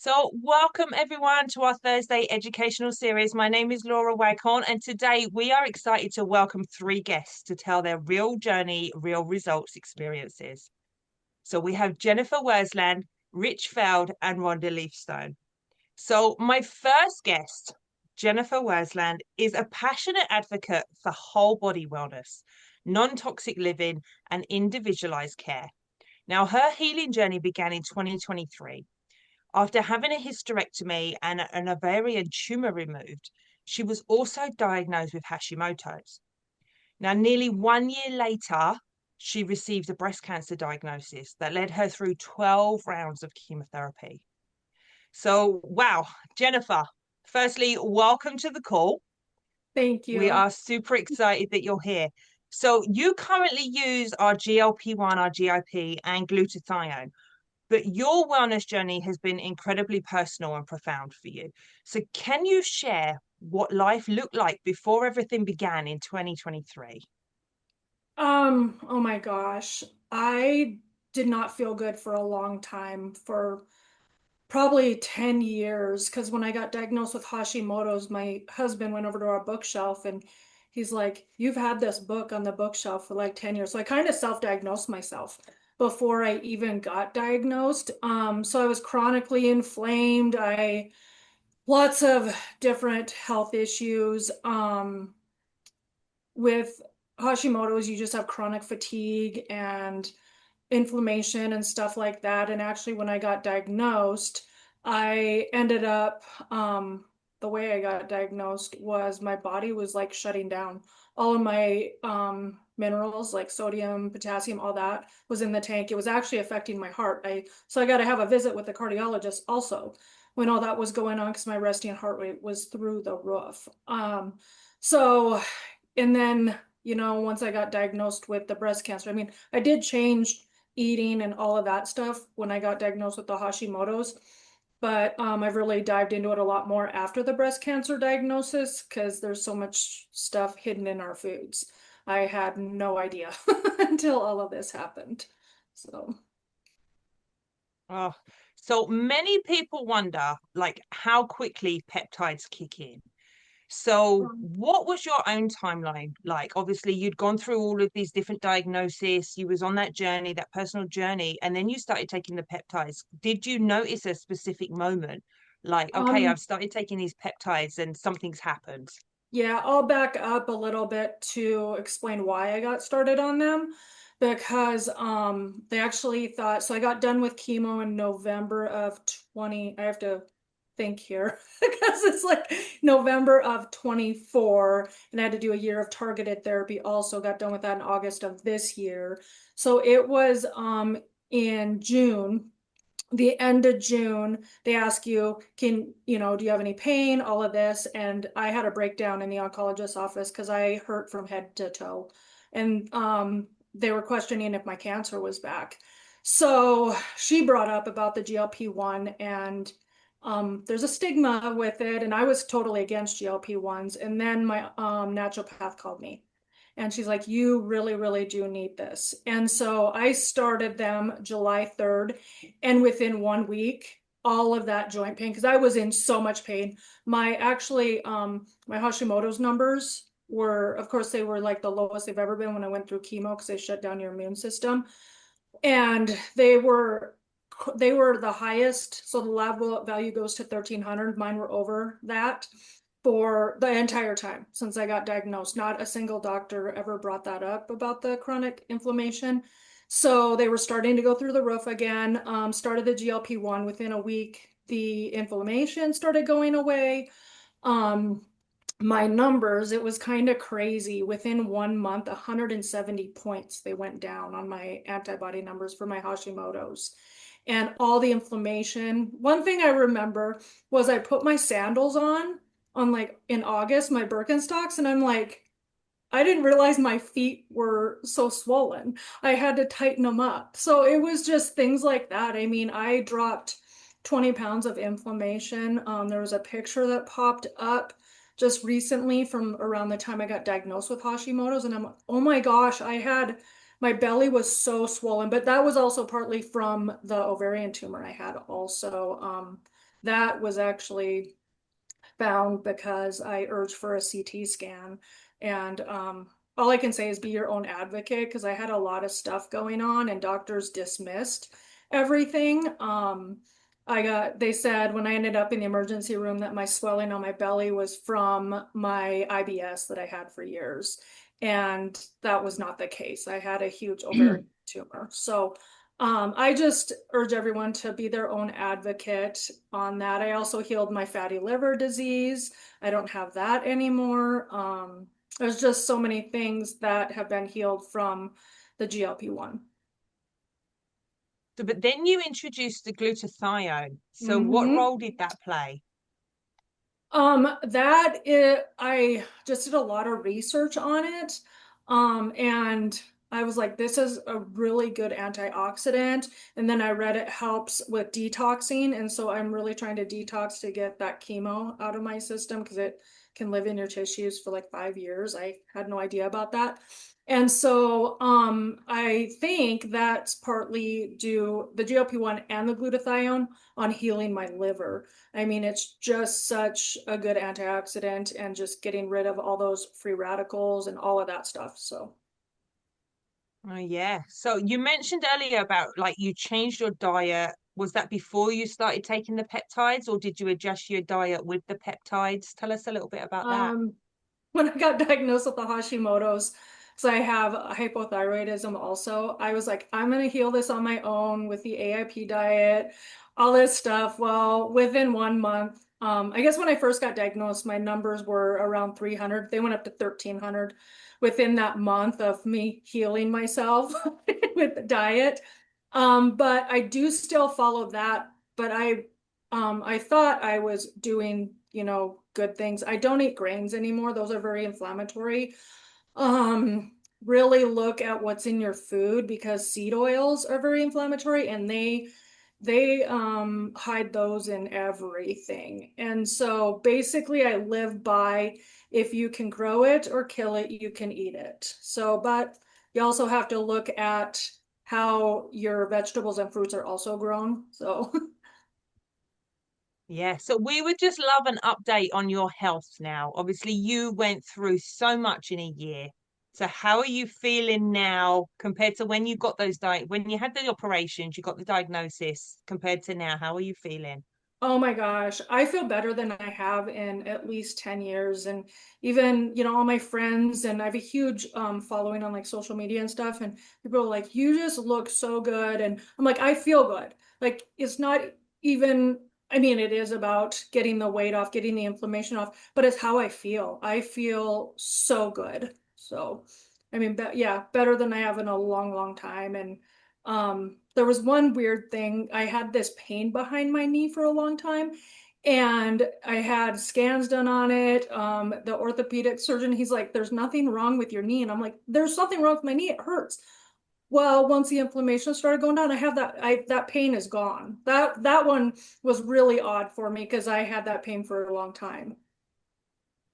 So, welcome everyone to our Thursday educational series. My name is Laura Waghorn, and today we are excited to welcome three guests to tell their real journey, real results experiences. So, we have Jennifer Worsland, Rich Feld, and Rhonda Leafstone. So, my first guest, Jennifer Worsland, is a passionate advocate for whole body wellness, non toxic living, and individualized care. Now, her healing journey began in 2023. After having a hysterectomy and an ovarian tumor removed, she was also diagnosed with Hashimoto's. Now, nearly 1 year later, she received a breast cancer diagnosis that led her through 12 rounds of chemotherapy. So, wow, Jennifer, firstly, welcome to the call. Thank We you. are super excited that you're here. So, you currently use our GLP-1, our GIP, and glutathione. But your wellness journey has been incredibly personal and profound for you. So, can you share what life looked like before everything began in 2023? Oh my gosh. I did not feel good for a long time, for probably 10 years, because when I got diagnosed with Hashimoto's, my husband went over to our bookshelf and he's like, "You've had this book on the bookshelf for like 10 years." So I kind of self-diagnosed myself before I even got diagnosed. So I was chronically inflamed. I lots of different health issues. With Hashimoto's, you just have chronic fatigue and inflammation and stuff like that. And actually, when I got diagnosed, I ended up, the way I got diagnosed was my body was like shutting down. All of my minerals, like sodium, potassium, all that was in the tank. It was actually affecting my heart. So I got to have a visit with the cardiologist also when all that was going on because my resting heart rate was through the roof. So and then, once I got diagnosed with the breast cancer, I mean, I did change eating and all of that stuff when I got diagnosed with the Hashimoto's, but I've really dived into it a lot more after the breast cancer diagnosis because there's so much stuff hidden in our foods. I had no idea until all of this happened. So, Oh, so many people wonder, like, how quickly peptides kick in. So, um, what was your own timeline like? Obviously, you'd gone through all of these different diagnoses, you was on that journey, that personal journey, and then you started taking the peptides. Did you notice a specific moment? Like, okay, um, I've started taking these peptides and something's happened. Yeah, I'll back up a little bit to explain why I got started on them because they actually thought so I got done with chemo in November of 20. I have to think here because it's like November of 24 and I had to do a year of targeted therapy also got done with that in August of this year. So it was in June, the end of June, they ask you, do you have any pain? All of this. And I had a breakdown in the oncologist's office because I hurt from head to toe. And they were questioning if my cancer was back. So she brought up about the GLP-1 and there's a stigma with it. And I was totally against GLP-1s. And then my naturopath called me and she's like, "You really, really do need this." And so I started them July 3rd. And within 1 week, all of that joint pain, because I was in so much pain. My Hashimoto's numbers were, of course, they were like the lowest they've ever been when I went through chemo because they shut down your immune system. And they were the highest. So the lab value goes to 1300. Mine were over that for the entire time since I got diagnosed. Not a single doctor ever brought that up about the chronic inflammation. So they were starting to go through the roof again. Started the GLP-1 within a week. The inflammation started going away. Um, my numbers, it was kind of crazy. Within 1 month, 170 points they went down on my antibody numbers for my Hashimoto's. And all the inflammation. One thing I remember was I put my sandals on like in August, my Birkenstocks, and I'm like, I didn't realize my feet were so swollen. I had to tighten them up. So it was just things like that. I mean, I dropped 20 pounds of inflammation. There was a picture that popped up just recently from around the time I got diagnosed with Hashimoto's, and I'm, oh my gosh, my belly was so swollen, but that was also partly from the ovarian tumor I had also. that was actually found because I urged for a CT scan. And all I can say is be your own advocate because I had a lot of stuff going on and doctors dismissed everything. They said when I ended up in the emergency room that my swelling on my belly was from my IBS that I had for years. And that was not the case. I had a huge ovarian tumor. So I just urge everyone to be their own advocate on that. I also healed my fatty liver disease. I don't have that anymore. There's just so many things that have been healed from the GLP-1. So, but then you introduced the glutathione. So what Mm-hmm. role did that play? I just did a lot of research on it. And I was like, this is a really good antioxidant. And then I read it helps with detoxing. And so I'm really trying to detox to get that chemo out of my system because it can live in your tissues for like 5 years. I had no idea about that. And so I think that's partly due the GLP-1 and the glutathione on healing my liver. I mean, it's just such a good antioxidant and just getting rid of all those free radicals and all of that stuff. So, Oh, yeah. So you mentioned earlier about like you changed your diet. Was that before you started taking the peptides, or did you adjust your diet with the peptides? Tell us a little bit about that. um, when I got diagnosed with the Hashimoto's, so I have hypothyroidism also. I was like, I'm gonna heal this on my own with the AIP diet, all this stuff. Well, within 1 month, I guess when I first got diagnosed, my numbers were around 300. They went up to 1300 within that month of me healing myself with the diet. But I do still follow that, but I thought I was doing, good things. I don't eat grains anymore. Those are very inflammatory. Um, really look at what's in your food because seed oils are very inflammatory and they hide those in everything. And so basically I live by if you can grow it or kill it, you can eat it. So, but you also have to look at how your vegetables and fruits are also grown. So Yeah, so we would just love an update on your health now. Obviously, you went through so much in a year. So how are you feeling now compared to when you got when you had the operations, you got the diagnosis compared to now? How are you feeling? oh my gosh, I feel better than I have in at least 10 years. And even, all my friends, and I have a huge following on like social media and stuff. And people are like, you just look so good. And I'm like, I feel good. Like, it's not even, I mean, it is about getting the weight off, getting the inflammation off, but it's how I feel. I feel so good. So, I mean, yeah, better than I have in a long, long time. And there was one weird thing. I had this pain behind my knee for a long time, and I had scans done on it. The orthopedic surgeon, he's like, "There's nothing wrong with your knee," and I'm like, "There's something wrong with my knee. It hurts." Well, once the inflammation started going down, I have that pain is gone. That one was really odd for me because I had that pain for a long time.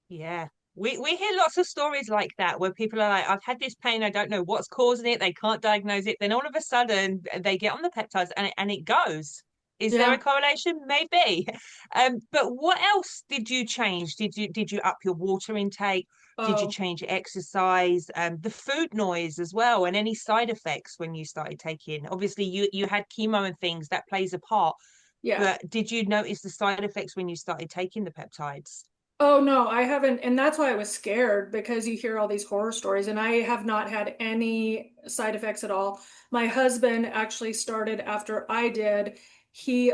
Yeah. We hear lots of stories like that where people are like, I've had this pain, I don't know what's causing it, they can't diagnose it. Then all of a sudden they get on the peptides and it goes. Is there a Yeah. correlation? Maybe. But what else did you change? Did you up your water intake? Did you Oh, change your exercise? The food noise as well, and any side effects when you started taking? Obviously, you had chemo and things that plays a part, yeah. but did you notice the side effects when you started taking the peptides? Oh no, I haven't, and that's why I was scared because you hear all these horror stories, and I have not had any side effects at all. My husband actually started after I did. He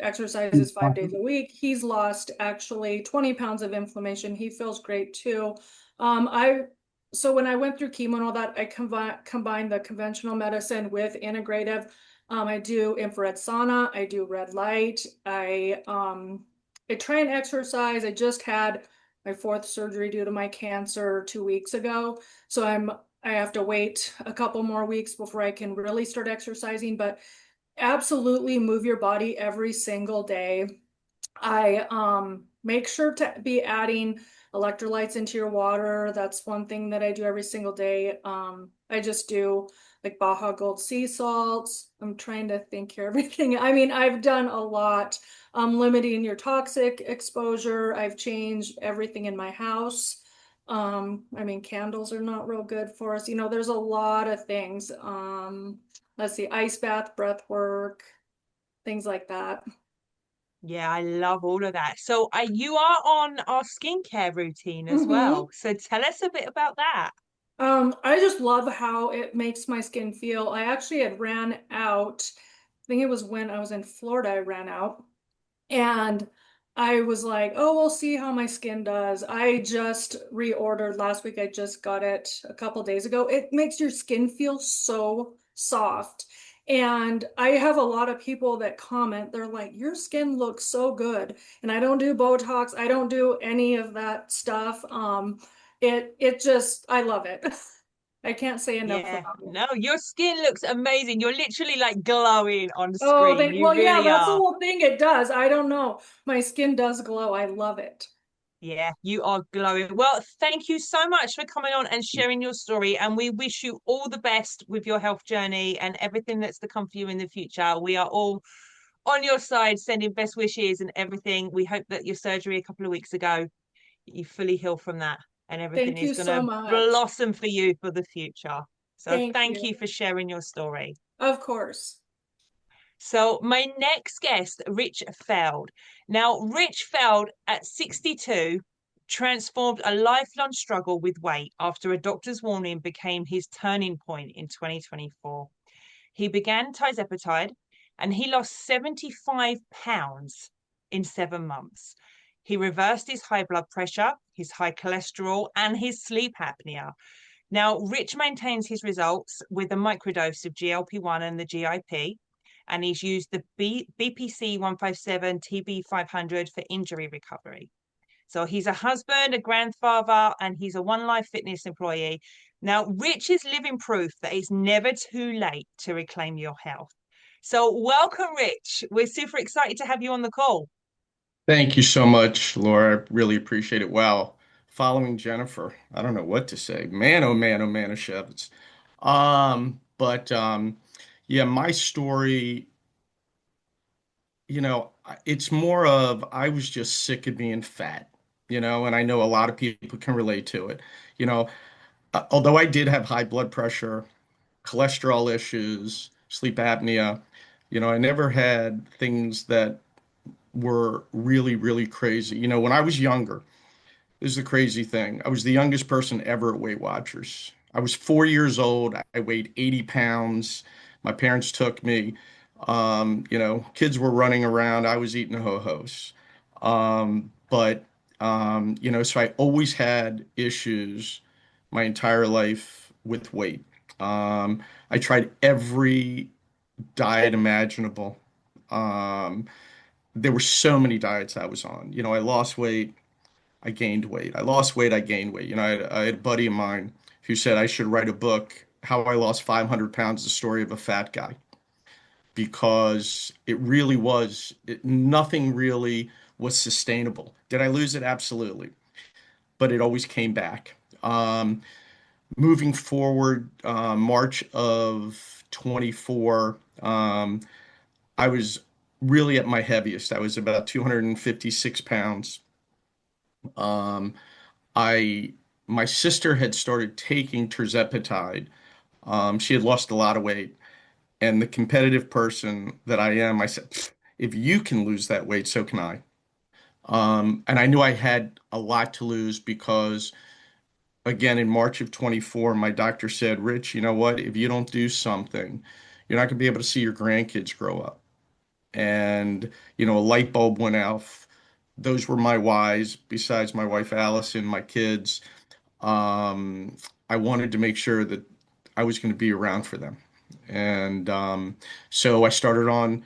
exercises 5 days a week. He's lost actually 20 pounds of inflammation. He feels great too. I so when I went through chemo and all that, I combined the conventional medicine with integrative. I do infrared sauna, I do red light, I try and exercise. I just had my fourth surgery due to my cancer 2 weeks ago. So I have to wait a couple more weeks before I can really start exercising, but absolutely move your body every single day. I make sure to be adding electrolytes into your water. That's one thing that I do every single day. I just do like Baja Gold sea salts. I'm trying to think here everything. I mean, I've done a lot. Limiting your toxic exposure. I've changed everything in my house. I mean, candles are not real good for us. You know, there's a lot of things. Let's see, ice bath, breath work, things like that. Yeah, I love all of that. So you are on our skincare routine as Hmm. well. So tell us a bit about that. I just love how it makes my skin feel. I actually had ran out. I think it was when I was in Florida, I ran out. And I was like, oh, we'll see how my skin does. I just reordered last week. I just got it a couple days ago. It makes your skin feel so soft. And I have a lot of people that comment, they're like, your skin looks so good. And I don't do Botox, I don't do any of that stuff. It just I love it. I can't say enough Yeah, about it. no, your skin looks amazing. You're literally like glowing on Oh, screen. You well, yeah, really that's the are. whole thing. It does. I don't know. My skin does glow. I love it. Yeah, you are glowing. Well, thank you so much for coming on and sharing your story. And we wish you all the best with your health journey and everything that's to come for you in the future. We are all on your side, sending best wishes and everything. We hope that your surgery a couple of weeks ago, you fully heal from that and everything Thank is you going so to much. blossom for you for the future. So Thank thank you you. for sharing your story. Of course. So my next guest, Rich Feld. Now, Rich Feld at 62 transformed a lifelong struggle with weight after a doctor's warning became his turning point in 2024. He began tirzepatide and he lost 75 pounds in 7 months. He reversed his high blood pressure, his high cholesterol, and his sleep apnea. Now, Rich maintains his results with a microdose of GLP-1 and the GIP, and he's used the BPC 157 TB 500 for injury recovery. So he's a husband, a grandfather, and he's a One Life Fitness employee. Now, Rich is living proof that it's never too late to reclaim your health. So, welcome, Rich. We're super excited to have you on the call. Thank you so much, Laura. I really appreciate it. Wow. Following Jennifer, I don't know what to say. Man, oh man, oh man, of Shevitz. But yeah, my story, it's more of I was just sick of being fat, and I know a lot of people can relate to it. You know, although I did have high blood pressure, cholesterol issues, sleep apnea, I never had things that were really, really crazy. When I was younger, this is the crazy thing. I was the youngest person ever at Weight Watchers. I was 4 years old. I weighed 80 pounds. My parents took me. Kids were running around. I was eating ho-hos. So I always had issues my entire life with weight. I tried every diet imaginable. Um, there were so many diets I was on. I lost weight. I gained weight. I lost weight, I gained weight. I had a buddy of mine who said I should write a book, How I Lost 500 Pounds, the story of a fat guy, because it really was, nothing really was sustainable. Did I lose it? Absolutely. But it always came back. Moving forward, March of 24, I was really at my heaviest. I was about 256 pounds. Um, I my sister had started taking tirzepatide. She had lost a lot of weight, and the competitive person that I am, I said, if you can lose that weight, so can I. And I knew I had a lot to lose because, again, in March of 24, my doctor said, Rich, you know what? If you don't do something, you're not going to be able to see your grandkids grow up. And, a light bulb went off. Those were my whys, besides my wife, Allison, my kids. um, I wanted to make sure that I was going to be around for them. And so I started on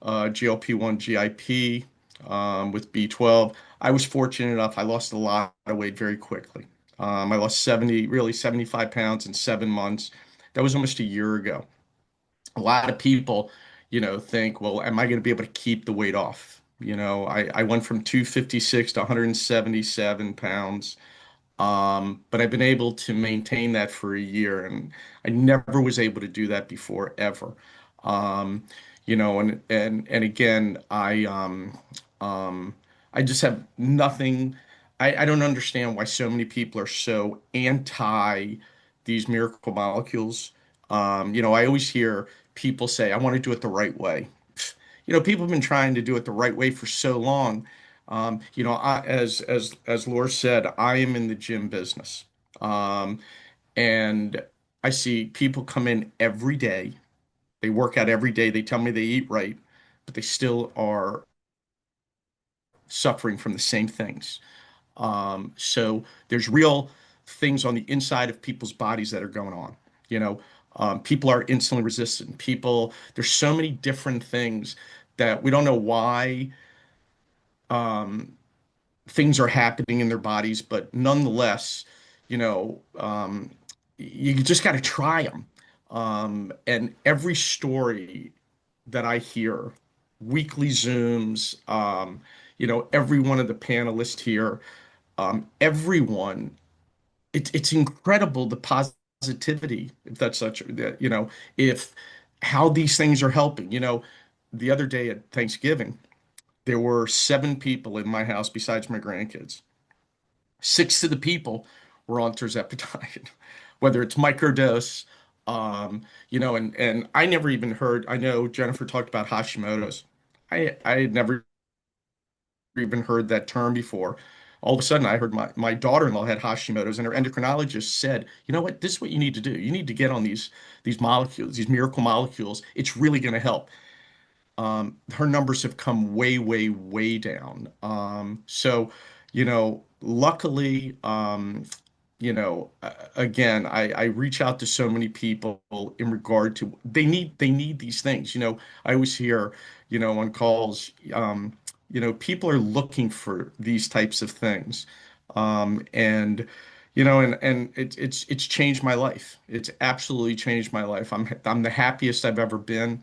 GLP-1 GIP with B12. I was fortunate enough, I lost a lot of weight very quickly. I lost 70, really 75 pounds in 7 months. That was almost a year ago. A lot of people, think, well, am I going to be able to keep the weight off? I went from 256 to 177 pounds. But I've been able to maintain that for a year, and I never was able to do that before ever. Um, and again, um, I just have nothing. I don't understand why so many people are so anti these miracle molecules. I always hear people say, "I want to do it the right way." People have been trying to do it the right way for so long. As Laura said, I am in the gym business, um, and I see people come in every day. They work out every day. They tell me they eat right, but they still are suffering from the same things. So there's real things on the inside of people's bodies that are going on. You know, people are insulin resistant. There's so many different things that we don't know why things are happening in their bodies, but nonetheless, you just got to try them. And every story that I hear, weekly Zooms, every one of the panelists here, everyone, it's incredible the positivity, if that's such, that, if how these things are helping. The other day at Thanksgiving, there were 7 people in my house besides my grandkids. 6 of the people were on tirzepatide, whether it's microdose, and I never even heard. I know Jennifer talked about Hashimoto's. I had never even heard that term before. All of a sudden, I heard my daughter-in-law had Hashimoto's, and her endocrinologist said, "You know what? This is what you need to do. You need to get on these molecules, these miracle molecules. It's really going to help." Her numbers have come way, way, way down. Luckily, again, I reach out to so many people in regard to they need these things. I always hear, on calls, people are looking for these types of things. And it's changed my life. It's absolutely changed my life. I'm the happiest I've ever been.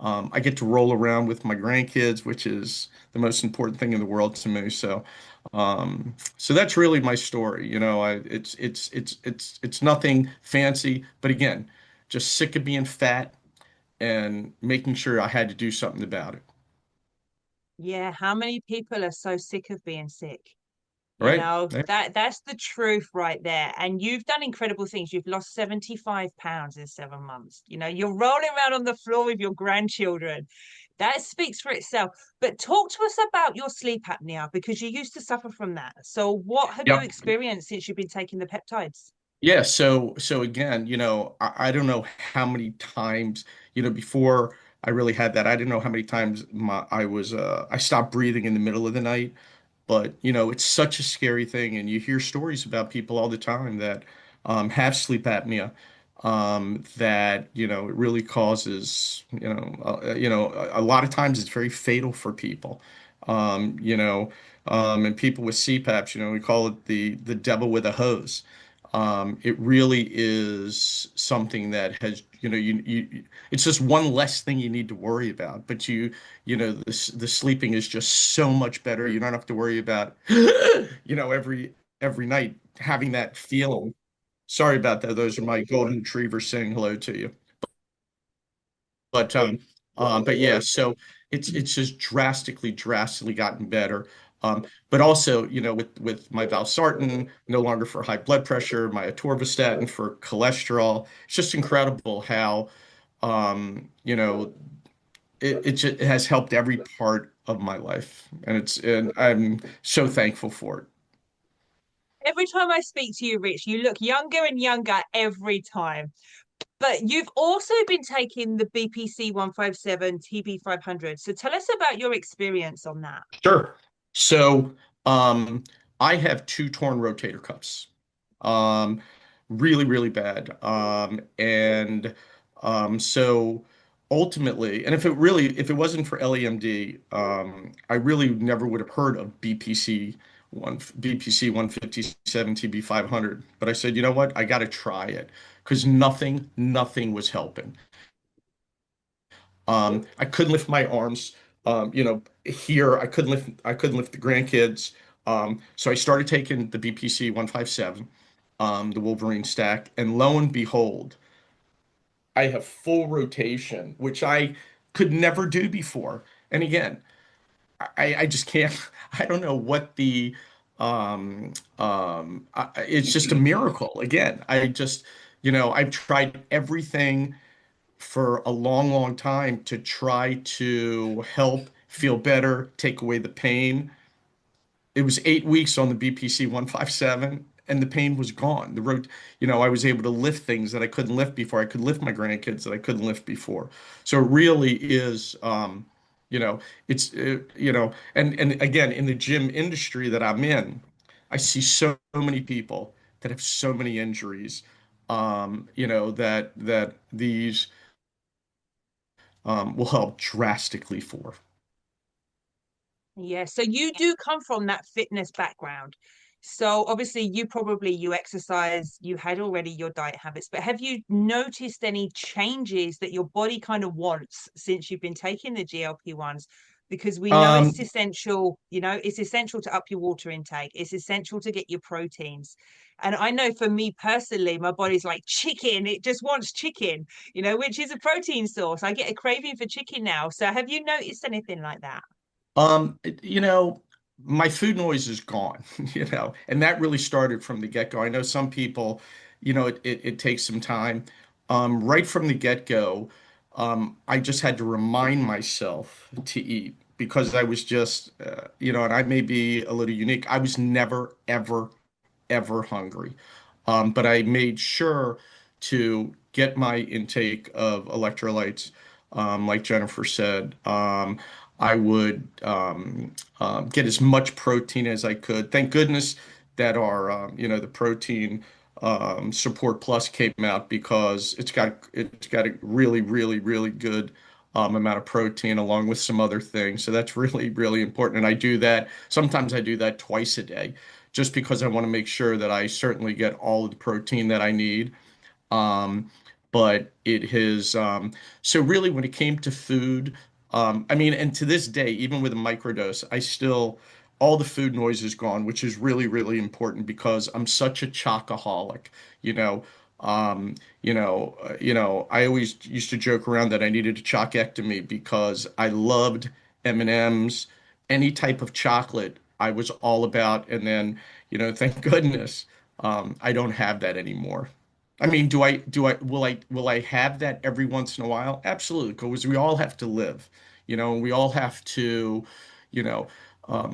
I get to roll around with my grandkids, which is the most important thing in the world to me. So that's really my story. It's nothing fancy, but again, just sick of being fat and making sure I had to do something about it. Yeah, how many people are so sick of being sick? All right? Yeah. That's the truth right there. And you've done incredible things. You've lost 75 pounds in 7 months. You're rolling around on the floor with your grandchildren. That speaks for itself. But talk to us about your sleep apnea because you used to suffer from that. So what have you Yep. experienced since you've been taking the peptides? Yeah, so again, I don't know how many times, before I really had that, I didn't know how many times I stopped breathing in the middle of the night. But it's such a scary thing, and you hear stories about people all the time that have sleep apnea, that it really causes a lot of times it's very fatal for people. And people with CPAPs, we call it the devil with a hose. It really is something that has, it's just one less thing you need to worry about. But the sleeping is just so much better. You don't have to worry about, every night having that feeling. Sorry about that. Those are my golden retrievers saying hello to you. But yeah, so it's just drastically gotten better. But also, with my valsartan, no longer for high blood pressure, my atorvastatin for cholesterol. It's just incredible how, you know, it has helped every part of my life, and I'm so thankful for it. Every time I speak to you, Rich, you look younger and younger every time. But you've also been taking the BPC 157 TB 500. So tell us about your experience on that. Sure. So, I have 2 torn rotator cuffs. Um, really, really bad. So ultimately, and if it wasn't for LEMD, I really never would have heard of BPC 157 TB 500. But I said, you know what? I got to try it because nothing was helping. I couldn't lift my arms. Here I couldn't lift the grandkids. So I started taking the BPC 157, the Wolverine stack, and lo and behold, I have full rotation, which I could never do before. And again, I just can't, I don't know what it's just a miracle. Again, I've tried everything for a long, long time to try to help feel better, take away the pain. It was 8 weeks on the BPC 157 and the pain was gone. The road, I was able to lift things that I couldn't lift before. I could lift my grandkids that I couldn't lift before. So it really is, you know, and again, in the gym industry that I'm in, I see so many people that have so many injuries, that these will help drastically for. Yeah, so you do come from that fitness background. So obviously you exercise, you had already your diet habits, but have you noticed any changes that your body kind of wants since you've been taking the GLP-1s? Because we know it's Um, essential, it's essential to up your water intake. It's essential to get your proteins. And I know for me personally, my body's like chicken. It just wants chicken, which is a protein source. I get a craving for chicken now. So have you noticed anything like that? you know, my food noise is gone, and that really started from the get-go. I know some people, it takes some time. Right from the get-go, I just had to remind myself to eat because I was just, and I may be a little unique. I was never, ever, ever hungry. But I made sure to get my intake of electrolytes, like Jennifer said. I would get as much protein as I could. Thank goodness that the protein support plus came out because it's got a really, really, really good amount of protein along with some other things. So that's really, really important. And I do that. Sometimes I do that twice a day just because I want to make sure that I certainly get all of the protein that I need. Um, but it has, so really when it came to food, I mean, and to this day, even with a microdose, all the food noise is gone, which is really, really important because I'm such a chocoholic, you know. I always used to joke around that I needed a chockectomy because I loved M&Ms, any type of chocolate I was all about. And then, thank goodness, I don't have that anymore. I mean, will I have that every once in a while? Absolutely, because we all have to live, we all have to, you know,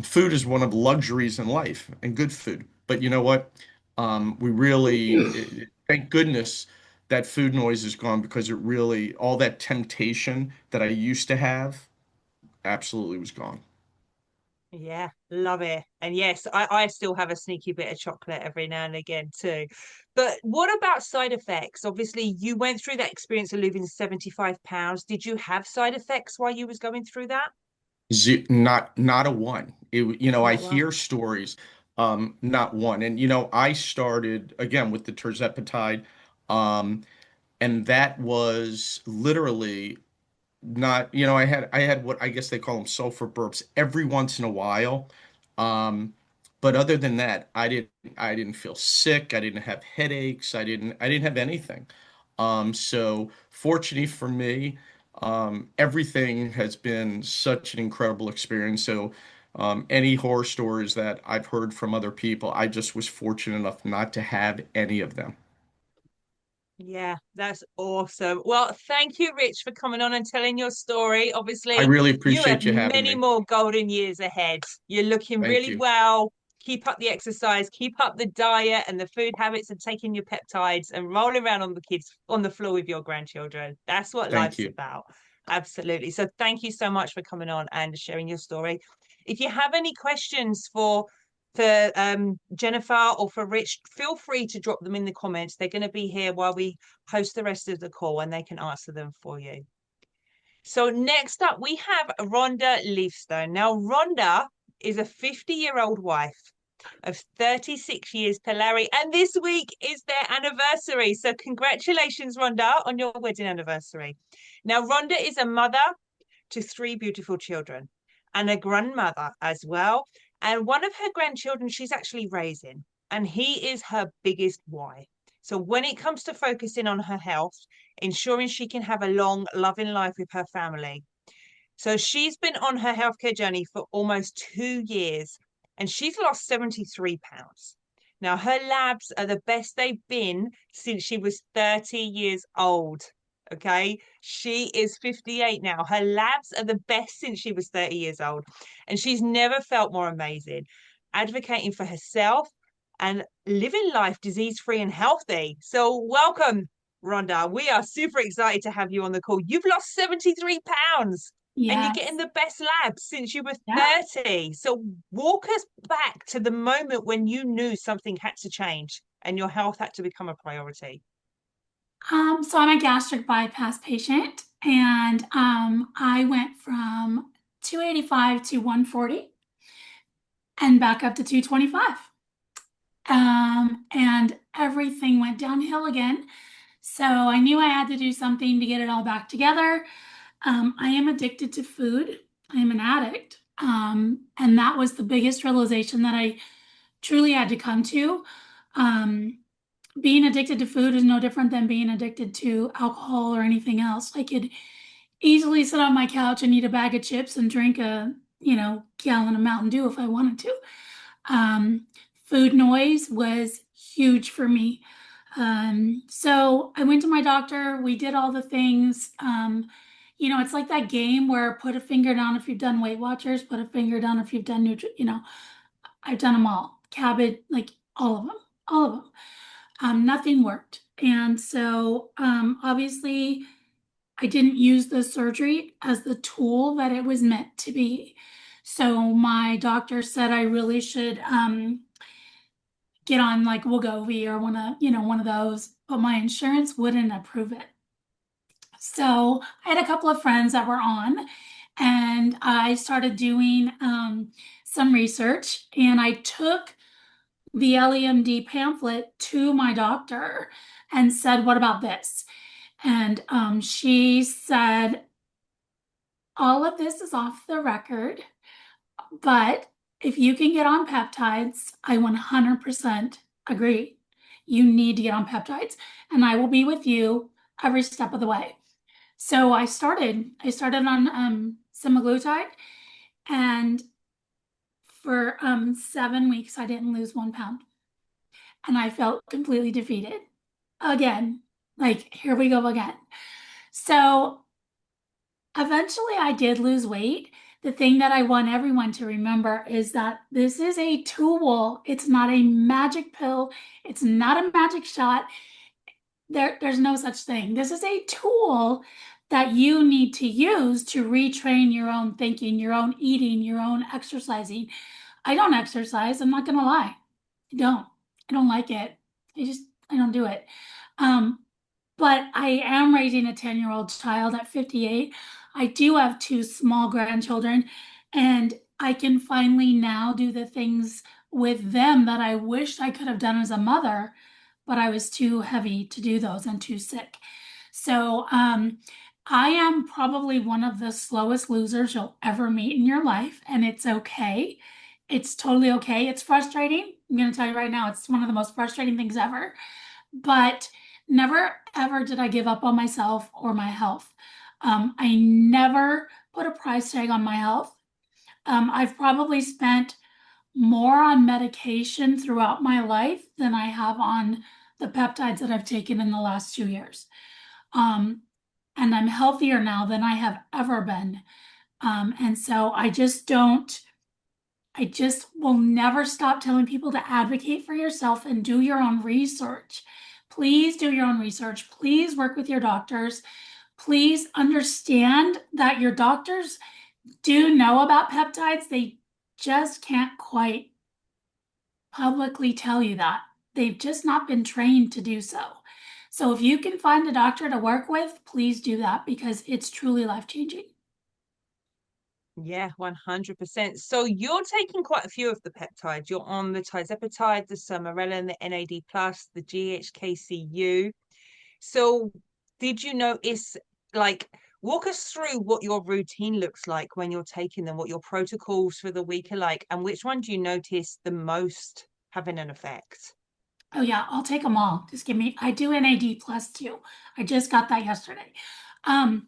food is one of the luxuries in life and good food. But you know what? We really, thank goodness that food noise is gone because all that temptation that I used to have absolutely was gone. Yeah, love it. And yes, I still have a sneaky bit of chocolate every now and again too. But what about side effects? Obviously, you went through that experience of losing 75 pounds. Did you have side effects while you was going through that? Not a one. I Not one. hear stories, not one. And I started again with the terzepatide, um, and that was literally not, I had what I guess they call them sulfur burps every once in a while. Um, but other than that, I didn't feel sick. I didn't have headaches. I didn't have anything. So fortunately for me, everything has been such an incredible experience. So any horror stories that I've heard from other people, I just was fortunate enough not to have any of them. Yeah, that's awesome. Well, thank you, Rich, for coming on and telling your story. I Obviously, really you have appreciate you having many me. more golden years ahead. You're looking Thank really you. well. Keep up the exercise, keep up the diet and the food habits and taking your peptides and rolling around on the floor with your grandchildren. That's what Thank life's you. about. Absolutely. So thank you so much for coming on and sharing your story. If you have any questions for Jennifer or for Rich, feel free to drop them in the comments. They're going to be here while we host the rest of the call and they can answer them for you. So next up, we have Rhonda Leafstone. Now, Rhonda is a 50-year-old wife of 36 years to Larry, and this week is their anniversary. So congratulations, Rhonda, on your wedding anniversary. Now, Rhonda is a mother to three beautiful children and a grandmother as well. And one of her grandchildren she's actually raising, and he is her biggest why. So when it comes to focusing on her health, ensuring she can have a long, loving life with her family. So she's been on her healthcare journey for almost 2 years, and she's lost 73 pounds. Now, her labs are the best they've been since she was 30 years old. Okay. She is 58 now. Her labs are the best since she was 30 years old. And she's never felt more amazing, advocating for herself and living life disease free and healthy. So, welcome, Rhonda. We are super excited to have you on the call. You've lost 73 pounds and you're getting Yes. the best labs since you were Yeah. 30. So, walk us back to the moment when you knew something had to change and your health had to become a priority. So I'm a gastric bypass patient, and I went from 285 to 140 and back up to 225. And everything went downhill again. So I knew I had to do something to get it all back together. I am addicted to food. I am an addict. And that was the biggest realization that I truly had to come to. Being addicted to food is no different than being addicted to alcohol or anything else. I could easily sit on my couch and eat a bag of chips and drink a, gallon of Mountain Dew if I wanted to. Um, Food noise was huge for me. So I went to my doctor. We did all the things. It's like that game where put a finger down if you've done Weight Watchers, put a finger down if you've done I've done them all. Cabbage, like all of them, all of them. Nothing worked. And so, obviously, I didn't use the surgery as the tool that it was meant to be. So my doctor said I really should get on like Wegovy or one of those, but my insurance wouldn't approve it. So I had a couple of friends that were on, and I started doing some research, and I took the EllieMD pamphlet to my doctor and said, "What about this?" And she said, "All of this is off the record, but if you can get on peptides, I 100% agree. You need to get on peptides, and I will be with you every step of the way." So I started. I started on semaglutide, and for 7 weeks, I didn't lose 1 pound, and I felt completely defeated again. Like, here we go again. So eventually, I did lose weight. The thing that I want everyone to remember is that this is a tool. It's not a magic pill. It's not a magic shot. There's no such thing. This is a tool that you need to use to retrain your own thinking, your own eating, your own exercising. I don't exercise. I'm not gonna lie. I don't. I don't like it. I don't do it. Um, but I am raising a 10-year-old child at 58. I do have two small grandchildren, and I can finally now do the things with them that I wished I could have done as a mother, but I was too heavy to do those and too sick. So I am probably one of the slowest losers you'll ever meet in your life, and it's okay. It's totally okay. It's frustrating. I'm going to tell you right now, it's one of the most frustrating things ever. But never ever did I give up on myself or my health. I never put a price tag on my health. I've probably spent more on medication throughout my life than I have on the peptides that I've taken in the last 2 years. Um, and I'm healthier now than I have ever been. And so I just will never stop telling people to advocate for yourself and do your own research. Please do your own research. Please work with your doctors. Please understand that your doctors do know about peptides. They just can't quite publicly tell you that. They've just not been trained to do so. So if you can find a doctor to work with, please do that because it's truly life-changing. Yeah, 100%. So you're taking quite a few of the peptides. You're on the tirzepatide, the sermorelin, the NAD+, the GHKCU. So did you notice, like, Walk us through what your routine looks like when you're taking them, what your protocols for the week are like, and which one do you notice the most having an effect? Oh yeah, I'll take them all. Just give me, I do NAD plus too. I just got that yesterday. Um,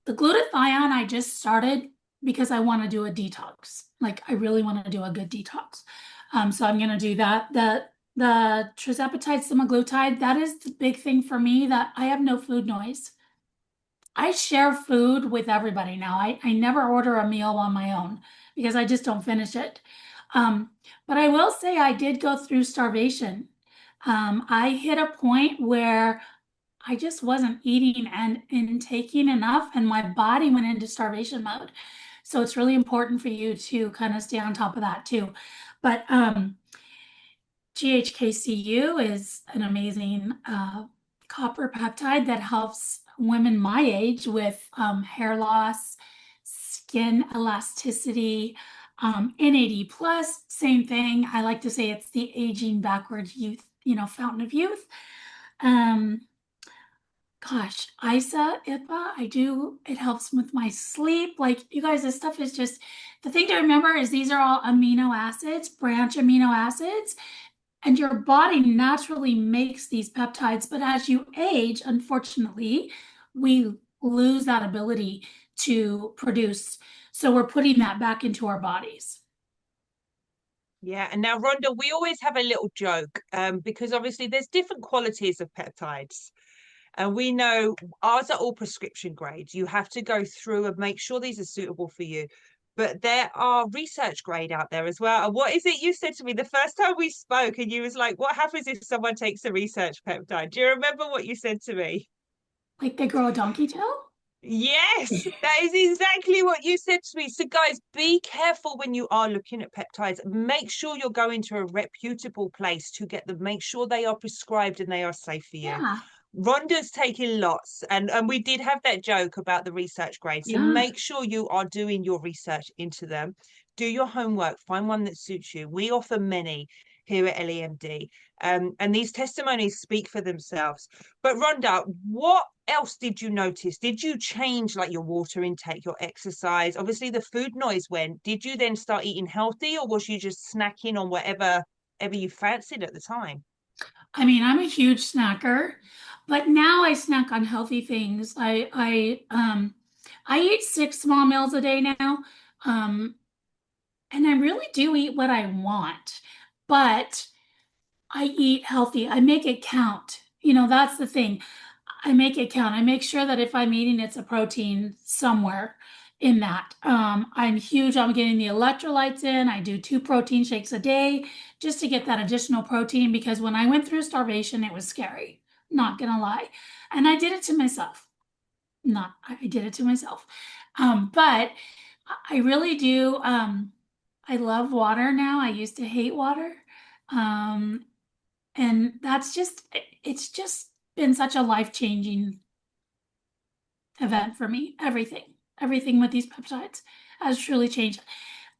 the glutathione I just started because I want to do a detox. Like I really want to do a good detox. So I'm gonna do that. The trizepatide semaglutide, that is the big thing for me that I have no food noise. I share food with everybody now. I never order a meal on my own because I just don't finish it. Um, but I will say I did go through starvation. I hit a point where I just wasn't eating and taking enough, and my body went into starvation mode. So it's really important for you to kind of stay on top of that too. But GHKCU is an amazing copper peptide that helps women my age with hair loss, skin elasticity. NAD plus, same thing. I like to say it's the aging backwards youth, fountain of youth. Um, Gosh, ISA, IPA, I do. It helps with my sleep. Like, you guys, this stuff is just the thing to remember is these are all amino acids, branch amino acids, and your body naturally makes these peptides. But as you age, unfortunately, we lose that ability to produce. So we're putting that back into our bodies. Yeah, and now Rhonda, we always have a little joke, because obviously there's different qualities of peptides. And we know ours are all prescription grades. You have to go through and make sure these are suitable for you. But there are research grade out there as well. And what is it you said to me the first time we spoke? And you was like, what happens if someone takes a research peptide? Do you remember what you said to me? Like they grow a donkey tail? Yes, that is exactly what you said to me. So, guys, be careful when you are looking at peptides. Make sure you're going to a reputable place to get them. Make sure they are prescribed and they are safe for you. Yeah, Rhonda's taking lots, and we did have that joke about the research grade. So yeah. make sure you are doing your research into them. Do your homework, find one that suits you. We offer many here at EllieMD, and these testimonies speak for themselves. But Rhonda, what else did you notice? Did you change like your water intake, your exercise? Obviously, the food noise went. Did you then start eating healthy, or was you just snacking on whatever ever you fancied at the time? I mean, I'm a huge snacker, but now I snack on healthy things. I eat 6 small meals a day now. Um, and I really do eat what I want, but I eat healthy. I make it count. That's the thing. I make it count. I make sure that if I'm eating, it's a protein somewhere in that. I'm huge on getting the electrolytes in. I do 2 protein shakes a day just to get that additional protein because when I went through starvation, it was scary. Not gonna lie. And I did it to myself. Not, I did it to myself. But I really do. I love water now. I used to hate water. Um, and it's just been such a life-changing event for me. Everything with these peptides has truly changed.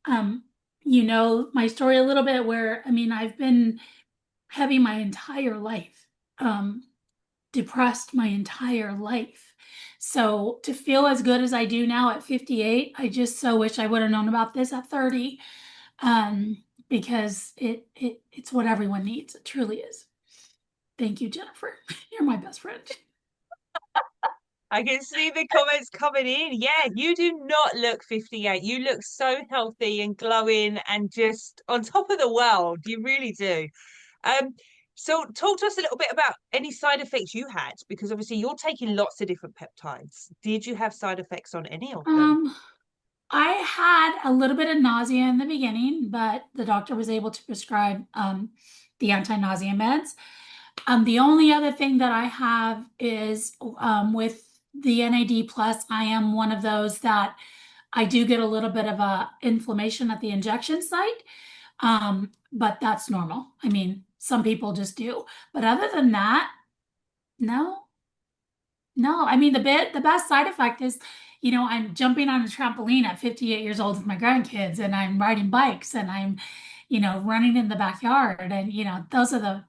Um, my story a little bit where, I mean, I've been heavy my entire life, um, depressed my entire life. So to feel as good as I do now at 58, I just so wish I would have known about this at 30. Because it's what everyone needs. It truly is. Thank you, Jennifer. You're my best friend. I can see the comments coming in. Yeah, you do not look 58. You look so healthy and glowing and just on top of the world. You really do. Um, so talk to us a little bit about any side effects you had, because obviously you're taking lots of different peptides. Did you have side effects on any of them? Um, I had a little bit of nausea in the beginning, but the doctor was able to prescribe the anti-nausea meds. The only other thing that I have is with the NAD plus, I am one of those that I do get a little bit of a inflammation at the injection site. But that's normal. I mean, some people just do. But other than that, no, no. I mean, the best side effect is, I'm jumping on a trampoline at 58 years old with my grandkids, and I'm riding bikes, and I'm, running in the backyard, and those are the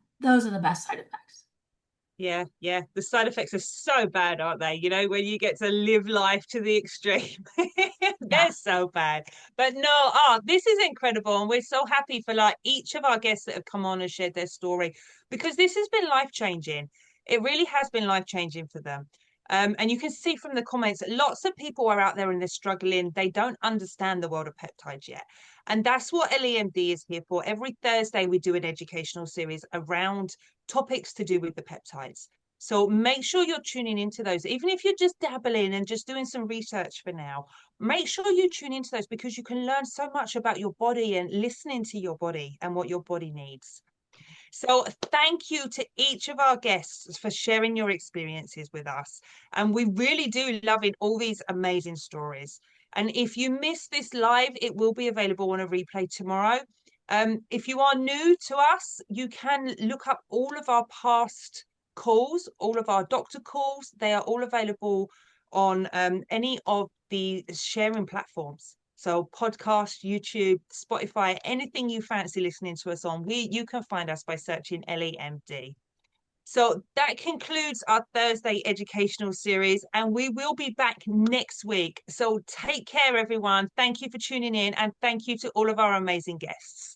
best side effects. Yeah. The side effects are so bad, aren't they? You know, when you get to live life to the extreme, Yeah. they're so bad. But no, this is incredible. And we're so happy for like each of our guests that have come on and shared their story, because this has been life-changing. It really has been life-changing for them. And you can see from the comments that lots of people are out there and they're struggling. They don't understand the world of peptides yet. And that's what EllieMD is here for. Every Thursday, we do an educational series around topics to do with the peptides. So make sure you're tuning into those. Even if you're just dabbling and just doing some research for now, make sure you tune into those, because you can learn so much about your body and listening to your body and what your body needs. So thank you to each of our guests for sharing your experiences with us. And we really do love in all these amazing stories. And if you missed this live, it will be available on a replay tomorrow. If you are new to us, you can look up all of our past calls, all of our doctor calls. They are all available on any of the sharing platforms. So podcast, YouTube, Spotify, anything you fancy listening to us on, you can find us by searching EllieMD. So that concludes our Thursday educational series, and we will be back next week. So take care, everyone. Thank you for tuning in, and thank you to all of our amazing guests.